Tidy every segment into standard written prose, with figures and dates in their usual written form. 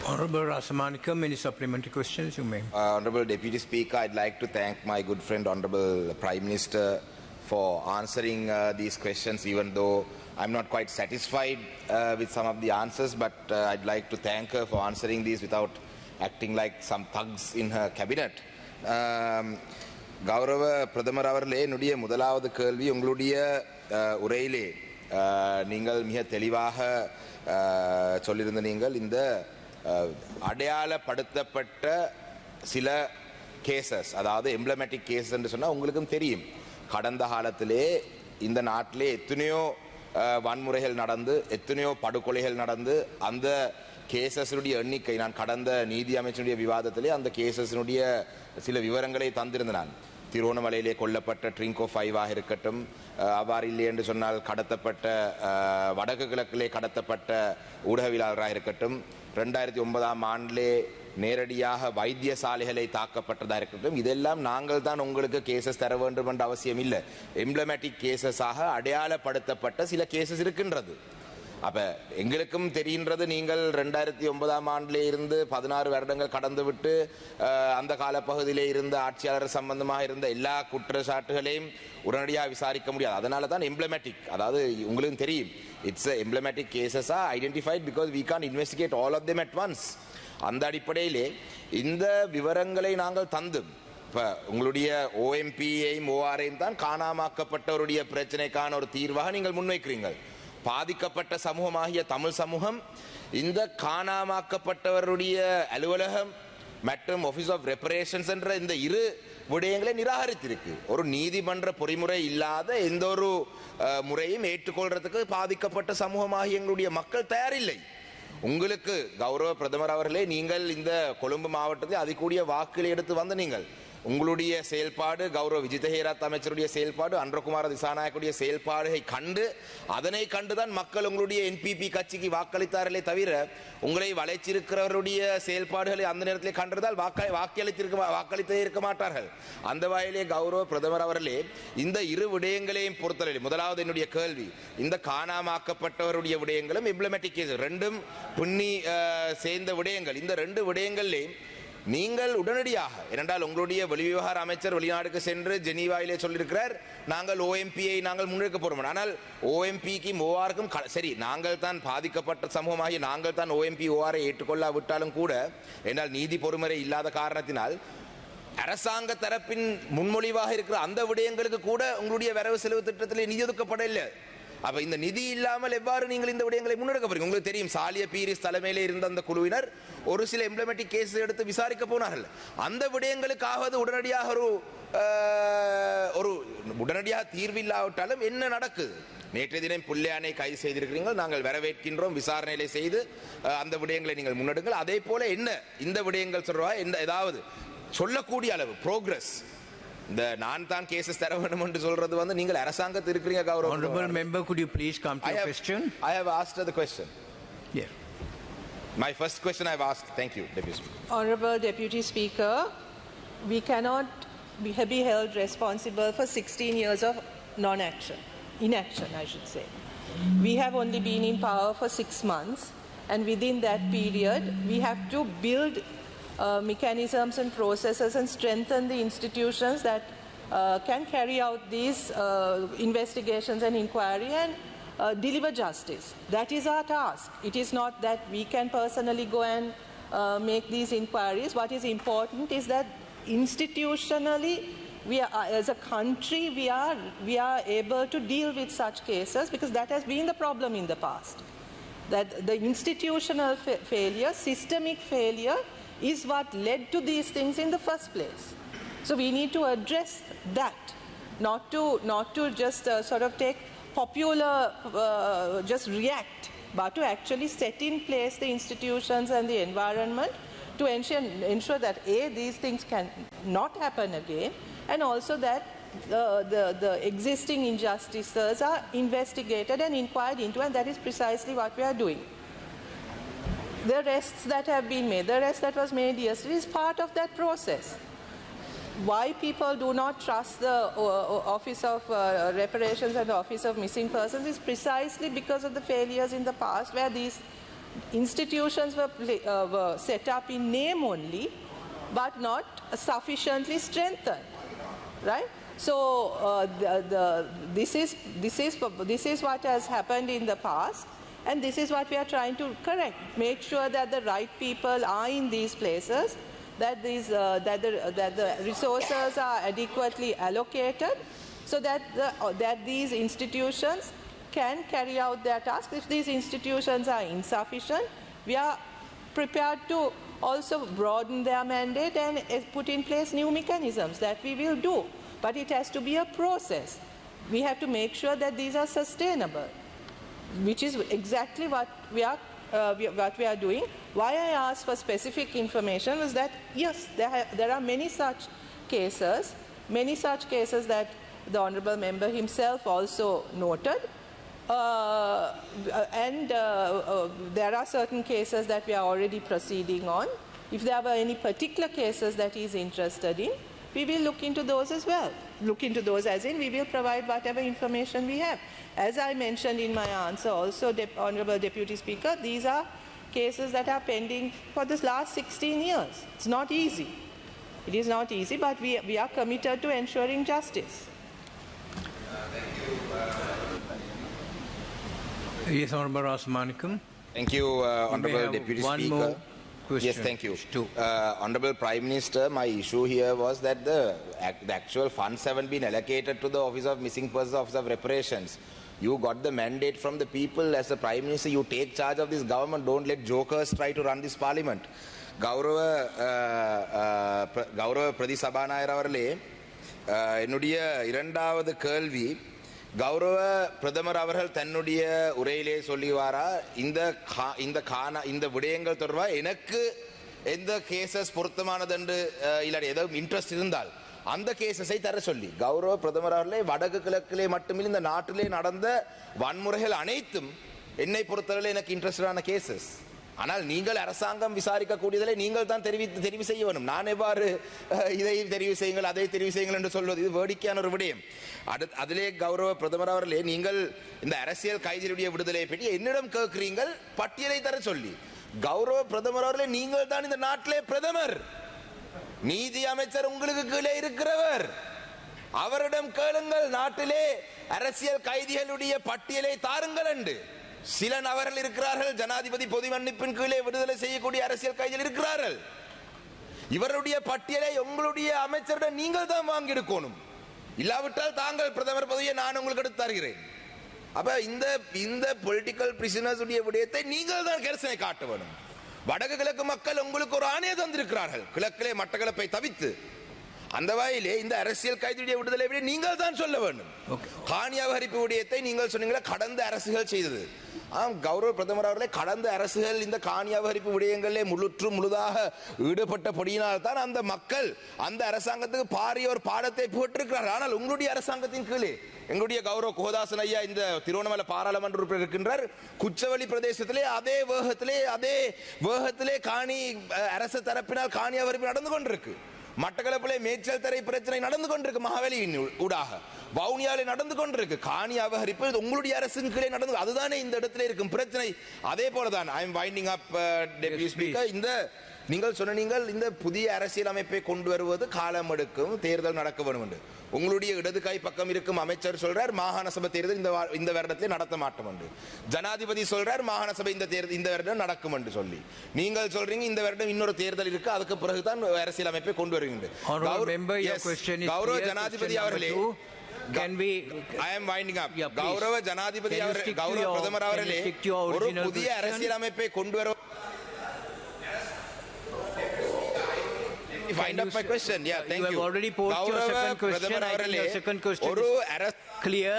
Honorable Rasamanikam, any supplementary questions you may. Honorable Deputy Speaker, I'd like to thank my good friend Honorable Prime Minister for answering these questions, even though I'm not quite satisfied with some of the answers, but I'd like to thank her for answering these without acting like some thugs in her cabinet. கௌரவ பிரதமர் அவர்களே, என்னுடைய முதலாவது கேள்வி உங்களுடைய உரையிலே நீங்கள் மிக தெளிவாக சொல்லியிருந்த நீங்கள் இந்த அடையாளப்படுத்தப்பட்ட சில கேசஸ், அதாவது எம்ப்ளமேட்டிக் கேசஸ் என்று சொன்னால் உங்களுக்கும் தெரியும். கடந்த காலத்திலே இந்த நாட்டிலே எத்தனையோ வன்முறைகள் நடந்து, எத்தனையோ படுகொலைகள் நடந்து, அந்த கேசஸனுடைய எண்ணிக்கை, நான் கடந்த நீதி அமைச்சருடைய விவாதத்திலே அந்த கேசஸினுடைய சில விவரங்களை தந்திருந்தேன். நான் திருவோணமலையிலே கொல்லப்பட்ட ட்ரிங்கோ 5 இருக்கட்டும், அவ்வாறு இல்லை என்று சொன்னால் கடத்தப்பட்ட வடக்கு கிழக்கிலே கடத்தப்பட்ட ஊடகவியலாளராக இருக்கட்டும், 2009ஆம் ஆண்டிலே நேரடியாக வைத்தியசாலைகளை தாக்கப்பட்டதாக இருக்கட்டும், இதெல்லாம் நாங்கள் தான் உங்களுக்கு கேசஸ் தர வேண்டும் என்ற அவசியம் இல்லை. எம்ப்ளமேட்டிக் கேசஸாக அடையாளப்படுத்தப்பட்ட சில கேசஸ் இருக்கின்றது. அப்போ எங்களுக்கும் தெரிகின்றது, நீங்கள் 2009ஆம் ஆண்டிலே இருந்து 16 வருடங்கள் கடந்து விட்டு அந்த காலப்பகுதியிலே இருந்த ஆட்சியாளர் சம்பந்தமாக இருந்த எல்லா குற்றச்சாட்டுகளையும் உடனடியாக விசாரிக்க முடியாது. அதனால தான் எம்ப்ளமேட்டிக், அதாவது உங்களுக்கு தெரியும், it's emblematic cases are identified because we can investigate all of them at once. அந்த அடிப்படையிலே இந்த விவரங்களை நாங்கள் தந்து, இப்போ உங்களுடைய ஓஎம்பியையும் ஓஆரையும் தான் காணாமாக்கப்பட்டவருடைய பிரச்சனைக்கான ஒரு தீர்வாக நீங்கள் முன்வைக்கிறீர்கள். பாதிக்கப்பட்ட சமூகமாகிய தமிழ் சமூகம் இந்த காணாமாக்கப்பட்டவருடைய அலுவலகம் மற்றும் ஆஃபீஸ் ஆஃப் ரெப்பரேஷன்ஸ் என்ற இந்த இரு விடயங்களை நிராகரித்திருக்கு. ஒரு நீதிமன்ற பொறிமுறை இல்லாத எந்த ஒரு முறையும் ஏற்றுக்கொள்றதுக்கு பாதிக்கப்பட்ட சமூகமாகிய எங்களுடைய மக்கள் தயாரில்லை. உங்களுக்கு கௌரவ பிரதமர் அவர்களே, நீங்கள் இந்த கொழும்பு மாவட்டத்தில் அதிகூடிய வாக்குகளை எடுத்து வந்த நீங்கள், உங்களுடைய செயல்பாடு, கௌரவ விஜித ஹேராத் அமைச்சருடைய செயல்பாடு, அன்றகுமார திசாநாயக்குடைய செயல்பாடுகளை கண்டு, அதனை கண்டுதான் மக்கள் உங்களுடைய என்பிபி கட்சிக்கு வாக்களித்தார்களே தவிர உங்களை வளைச்சிருக்கிறவருடைய செயல்பாடுகளை அந்த நேரத்தில் கண்டதால் வாக்களித்தே இருக்க மாட்டார்கள். அந்த வகையிலே கௌரவ பிரதமர் அவர்களே, இந்த இரு விடயங்களையும் பொறுத்தவரை முதலாவது என்னுடைய கேள்வி, இந்த காணாமாக்கப்பட்டவருடைய விடயங்களும் எம்ப்ளமேட்டிக் கேஸ் ரெண்டும் பின்னி சேர்ந்த விடயங்கள், இந்த ரெண்டு விடயங்கள்லேயும் நீங்கள் உடனடியாக, ஏனென்றால் உங்களுடைய வெளிவிவகார அமைச்சர் வெளிநாடுக்கு சென்று ஜெனீவாவிலே சொல்லியிருக்கிறார், நாங்கள் ஓஎம்பியை நாங்கள் முன்னெடுக்க போறோம். ஆனால் ஓஎம்பிக்கும் ஓஆருக்கும் சரி, நாங்கள் தான் பாதிக்கப்பட்ட சமூகமாகி நாங்கள் தான் ஓஎம்பி ஓஆரை ஏற்றுக்கொள்ளாவிட்டாலும் கூட, என்றால் நீதி பொறுமுறை இல்லாத காரணத்தினால் அரசாங்க தரப்பின் முன்மொழிவாக இருக்கிற அந்த விடயங்களுக்கு கூட உங்களுடைய வரவு செலவு திட்டத்திலே நிதி ஒதுக்கப்படவில்லை. அப்ப இந்த நிதி இல்லாமல் எவ்வாறு நீங்கள் இந்த விடயங்களை முன்னெடுக்க போறீங்க? உங்களுக்கு தெரியும், சாலிய பீரிஸ் தலைமையிலே இருந்த அந்த குழுவினர் ஒரு சில எம்ப்ளமேட்டிக் கேஸ் எடுத்து விசாரிக்க போனார்கள். அந்த விடயங்களுக்காவது உடனடியாக ஒரு உடனடியாக தீர்வில்லாவிட்டாலும் என்ன நடக்குது? நேற்றைய தினம் புள்ளையானை கைது செய்திருக்கிறீர்கள், நாங்கள் வரவேற்கின்றோம். விசாரணைகளை செய்து அந்த விடயங்களை நீங்கள் முன்னெடுங்கள். அதே போல என்ன இந்த விடயங்கள் சொல்றா, ஏதாவது சொல்லக்கூடிய அளவு ப்ரோக்ரஸ், இந்த நான் தான் கேசஸ் தர வேண்டும் என்று சொல்றது வந்து நீங்கள் அரசாங்கத்தில் இருக்கிறீங்க கௌரவ. Honorable member, could you please come to your question? I have asked the question. Yeah. My first question I have asked. Thank you, Deputy Speaker. Honorable Deputy Speaker, we cannot be held responsible for 16 years of inaction, I should say. We have only been in power for 6 months, and within that period, we have to build mechanisms and processes and strengthen the institutions that can carry out these investigations and inquiry and deliver justice. That is our task. It is not that we can personally go and make these inquiries. What is important is that institutionally, we are, as a country, we are able to deal with such cases, because that has been the problem in the past. That the institutional failure, systemic failure, is what led to these things in the first place. So we need to address that, not to just sort of take popular, just react, but to actually set in place the institutions and the environment to ensure that these things can not happen again, and also that the existing injustices are investigated and inquired into, and that is precisely what we are doing. The arrests that have been made, the arrest that was made yesterday is part of that process. Why people do not trust the Office of Reparations and the Office of Missing Persons is precisely because of the failures in the past, where these institutions were set up in name only, but not sufficiently strengthened, right? So this is what has happened in the past, and this is what we are trying to correct. Make sure that the right people are in these places, that the resources are adequately allocated, so that these institutions can carry out their task. If these institutions are insufficient, we are prepared to also broaden their mandate and put in place new mechanisms. That we will do. But it has to be a process. We have to make sure that these are sustainable, which is exactly what we are doing. Why I asked for specific information was that, yes, there are many such cases that the Honourable Member himself also noted. And there are certain cases that we are already proceeding on. If there were any particular cases that he is interested in, we will look into those as well. Look into those as in we will provide whatever information we have. As I mentioned in my answer also, Honourable Deputy Speaker, these are cases that are pending for the last 16 years. It's not easy. It is not easy, but we are committed to ensuring justice. Yes, Honourable Rasamanikam. Thank you, Honourable Deputy one Speaker. more question. Yes, thank you. Two. Honourable Prime Minister, my issue here was that the actual funds haven't been allocated to the Office of Missing Persons, Office of Reparations. You got the mandate from the people. As the Prime Minister, you take charge of this government. Don't let jokers try to run this parliament. Gaurav Pradhi Sabhanayar அவர்களே, என்னுடைய இரண்டாவது கேள்வி, கௌரவ பிரதமர் அவர்கள் தன்னுடைய உரையிலே சொல்லிவாரா இந்த விடயங்கள் தொடர்பாக எனக்கு எந்த கேசஸ் பொருத்தமானது என்று இல்லாட்டி ஏதோ இன்ட்ரெஸ்ட் இருந்தால் அந்த கேசஸை தர சொல்லி கௌரவ பிரதமர் அவர்களே வடக்கு கிழக்கிலே மட்டுமில்லை இந்த நாட்டிலே நடந்த வன்முறைகள் அனைத்தும் என்னை பொறுத்தவரை எனக்கு இன்ட்ரெஸ்டான கேசஸ். ஆனால் நீங்கள் அரசாங்கம் விசாரிக்க கூடியதை நீங்கள் தான் தெரிவு செய்ய வேண்டும். நான் எவ்வாறு இதை தெரிவு செய்யுங்கள் அதை தெரிவு செய்யுங்கள் என்று சொல்வது இது வேடிக்கையான ஒரு விடயம். அதிலே கௌரவ பிரதமர் அவர்களே, நீங்கள் இந்த அரசியல் கைதிகளுடைய விடுதலை பற்றி என்னிடம் கேட்கிறீர்கள் பட்டியலை தர சொல்லி. கௌரவ பிரதமர் அவர்களே, நீங்கள் தான் இந்த நாட்டிலே பிரதமர், நீதி அமைச்சர் உங்களுக்கு கீழே இருக்கிறவர், அவரிடம் கேளுங்கள் நாட்டிலே அரசியல் கைதிகளுடைய பட்டியலை தாருங்கள் என்று. சில நபர்கள் இருக்கிறார்கள் ஜனாதிபதி பொது மன்னிப்பின் கீழே விடுதலை செய்யக்கூடிய அரசியல் கைதிகள் இருக்கிறார்கள். இவருடைய பட்டியலை உங்களுடைய அமைச்சரிடம் நீங்கள் தான் வாங்கி எடுக்கணும். இல்லாவிட்டால் தாங்கள் பிரதமர் பதவியை நான் உங்களுக்கு எடுத்து தருகிறேன். அப்ப இந்த பொலிட்டிக்கல் பிரிசனர்ஸ் உடைய விடயத்தை நீங்கள் தான் கரிசனை காட்ட வேண்டும். வடக்கு கிழக்கு மக்கள் உங்களுக்கு ஒரு ஆணையை தந்திருக்கிறார்கள், கிழக்கிலே மட்டக்களப்பை தவித்து. அந்த வகையிலே இந்த அரசியல் கைதியுடைய விடுதலை நீங்கள் தான் சொல்ல வேண்டும். காணி அபகரிப்பு விடயத்தை நீங்கள் சொன்னீங்களா கடந்த அரசுகள் செய்தது. கௌரவ பிரதமர் அவர்களே, கடந்த அரசுகள் இந்த காணி அபகரிப்பு விடயங்களிலே முழுதாக ஈடுபட்டபடியினால் தான் அந்த மக்கள் அந்த அரசாங்கத்துக்கு பாரிய ஒரு பாடத்தை போட்டிருக்கிறார்கள். ஆனால் உங்களுடைய அரசாங்கத்தின் கீழே எங்களுடைய கௌரவ கோதாசன் ஐயா இந்த திருவண்ணாமலை பாராளுமன்ற உறுப்பினர் இருக்கின்றார். குச்சவெளி பிரதேசத்திலே அதே வேகத்திலே காணி அரசு தரப்பினால் காணி அபகரிப்பு நடந்து கொண்டிருக்கு. மட்டக்களப்பிலே மேய்ச்சல் தரை பிரச்சனை நடந்து கொண்டிருக்கு, மகாவலியின் ஊடாக வவுனியாவிலே நடந்து கொண்டிருக்கு. காணி அபகரிப்பு உங்களுடைய அரசின் கீழே நடந்து, அதுதானே இந்த இடத்துல இருக்கும் பிரச்சனை. அதே போலதான் I am winding up deputy speaker, இந்த நீங்கள் சொன்னீங்கள் இந்த புதிய அரசியல் அமைப்பை கொண்டு வருவது காலம் எடுக்கும், தேர்தல் நடக்க வேண்டும் என்று. உங்களுடைய இடது கை பக்கம் இருக்கும் அமைச்சர் சொல்றார் மாகாண சபை தேர்தல் இந்த வருடத்திலே நடத்த மாட்டோம் என்று. ஜனாதிபதி சொல்றார் மாகாண சபை இந்த வருடம் நடக்கும் என்று சொல்லி. நீங்கள் சொல்றீங்க இந்த வருடம் இன்னொரு தேர்தல் இருக்கு, அதுக்கு பிறகுதான் அரசியல் அமைப்பை கொண்டு வருகின்ற. கௌரவ ஜனாதிபதி அவர்களே, I am winding up. கௌரவ ஜனாதிபதி அவர்களே, கௌரவ பிரதமர் அவர்களே, ஒரு புதிய அரசியல் அமைப்பை கொண்டு வர Wind up my question. Yeah, thank you. You have already posed your second question. I think your second question is clear.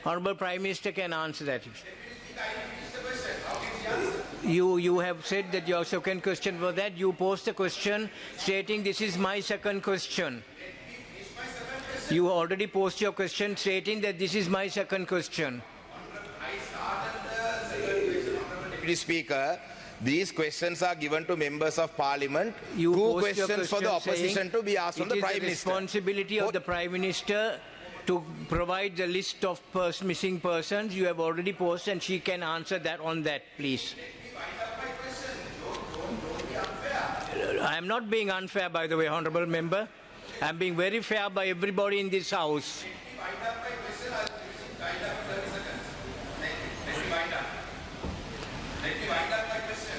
Honourable Prime Minister can answer that. You have said that your second question was that you posed the question stating this is my second question. You already posed your question stating that this is my second question. Deputy Speaker, these questions are given to members of parliament. You two questions for the opposition to be asked from the Prime Minister. It is the responsibility of the Prime Minister to provide the list of missing persons. You have already posted and she can answer that on that, please. I am not being unfair, by the way, Honourable Member. I am being very fair by everybody in this House.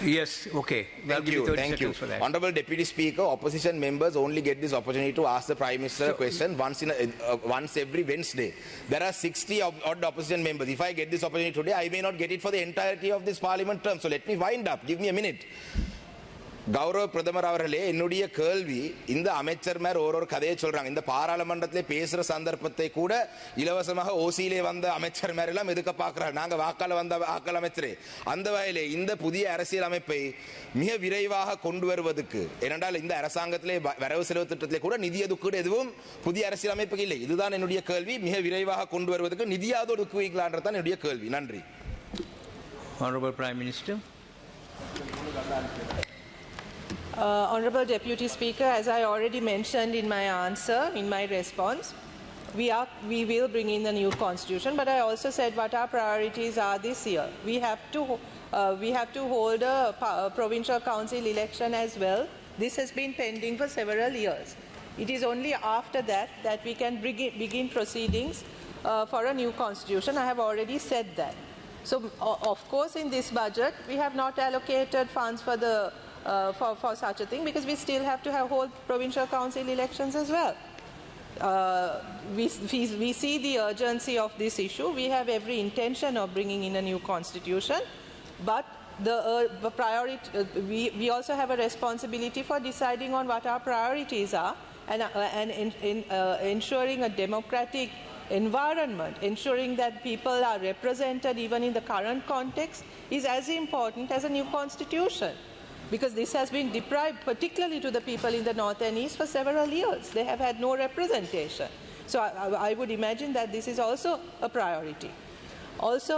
Yes, okay. Thank you. Thank you. For that. Honourable Deputy Speaker, opposition members only get this opportunity to ask the Prime Minister a question once every Wednesday. There are 60 odd opposition members. If I get this opportunity today, I may not get it for the entirety of this Parliament term. So let me wind up. Give me a minute. கௌரவ பிரதமர் அவர்களே, என்னுடைய கேள்வி, இந்த அமைச்சர்மார் ஒரு கதையை சொல்றாங்க. இந்த பாராளுமன்றத்திலே பேசுற சந்தர்ப்பத்தை கூட இலவசமாக ஓசியிலே வந்த அமைச்சர்மார் எல்லாம் எதுக்க பார்க்கிறார். நாங்க வாக்காள வந்த வாக்காள அமைச்சரே, அந்த வகையிலே இந்த புதிய அரசியல் அமைப்பை மிக விரைவாக கொண்டு வருவதற்கு, ஏனென்றால் இந்த அரசாங்கத்திலே வரவு செலவு திட்டத்திலே கூட நிதி ஒதுக்கீடு எதுவும் புதிய அரசியல் அமைப்புக்கு இல்லை. இதுதான் என்னுடைய கேள்வி. மிக விரைவாக கொண்டு வருவதற்கு நிதியாவது ஒதுக்குவீங்களான்றதான் என்னுடைய கேள்வி. நன்றி. Honourable Prime Minister. Honourable Deputy Speaker, as I already mentioned in my answer, in my response, we will bring in the new constitution, but I also said what our priorities are this year. We have to hold a provincial council election as well. This has been pending for several years. It is only after that that we can begin proceedings for a new constitution. I have already said that. So, of course, in this budget, we have not allocated funds for the for such a thing, because we still have to hold provincial council elections as well. We see the urgency of this issue. We have every intention of bringing in a new constitution, but the priority, we also have a responsibility for deciding on what our priorities are, and ensuring a democratic environment, ensuring that people are represented even in the current context, is as important as a new constitution. Because this has been deprived, particularly to the people in the north and east, for several years. They have had no representation. So I would imagine that this is also a priority. Also,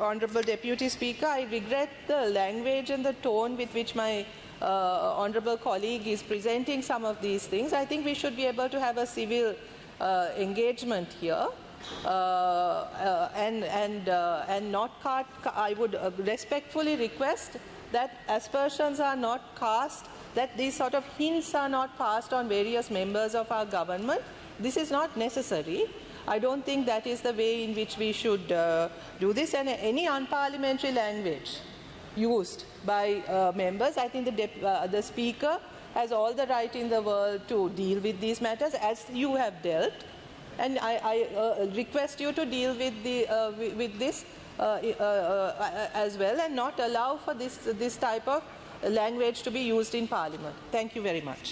Honourable Deputy Speaker, I regret the language and the tone with which my Honourable colleague is presenting some of these things. I think we should be able to have a civil engagement here. And not I would respectfully request that aspersions are not cast, that these sort of hints are not passed on various members of our government. This is not necessary. I don't think that is the way in which we should do this. And any unparliamentary language used by members, I think the Speaker has all the right in the world to deal with these matters, as you have dealt. And I request you to deal with this as well, and not allow for this type of language to be used in Parliament. Thank you very much.